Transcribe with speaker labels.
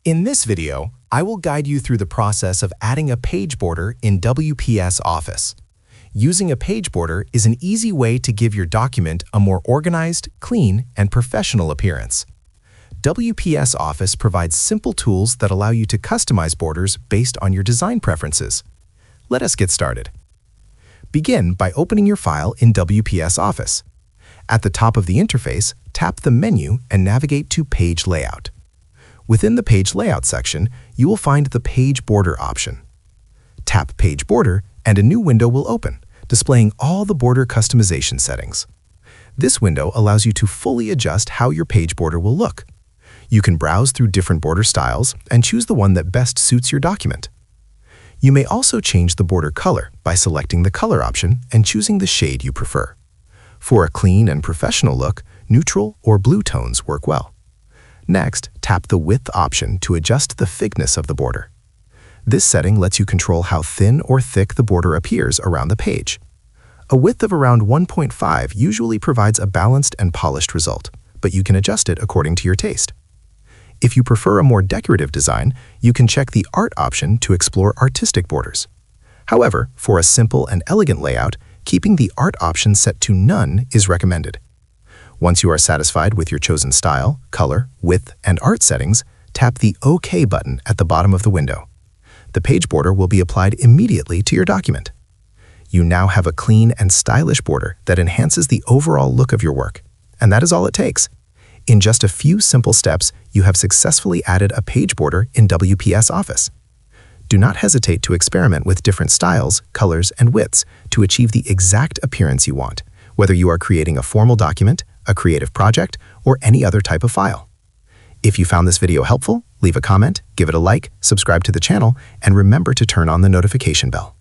Speaker 1: In this video, I will guide you through the process of adding a page border in WPS Office. Using a page border is an easy way to give your document a more organized, clean, and professional appearance. WPS Office provides simple tools that allow you to customize borders based on your design preferences. Let us get started. Begin by opening your file in WPS Office. At the top of the interface, tap the menu and navigate to Page Layout. Within the Page Layout section, you will find the Page Border option. Tap Page Border and a new window will open, displaying all the border customization settings. This window allows you to fully adjust how your page border will look. You can browse through different border styles and choose the one that best suits your document. You may also change the border color by selecting the color option and choosing the shade you prefer. For a clean and professional look, neutral or blue tones work well. Next, tap the Width option to adjust the thickness of the border. This setting lets you control how thin or thick the border appears around the page. A width of around 1.5 usually provides a balanced and polished result, but you can adjust it according to your taste. If you prefer a more decorative design, you can check the Art option to explore artistic borders. However, for a simple and elegant layout, keeping the Art option set to None is recommended. Once you are satisfied with your chosen style, color, width, and art settings, tap the OK button at the bottom of the window. The page border will be applied immediately to your document. You now have a clean and stylish border that enhances the overall look of your work. And that is all it takes. In just a few simple steps, you have successfully added a page border in WPS Office. Do not hesitate to experiment with different styles, colors, and widths to achieve the exact appearance you want, whether you are creating a formal document, a creative project, or any other type of file. If you found this video helpful, leave a comment, give it a like, subscribe to the channel, and remember to turn on the notification bell.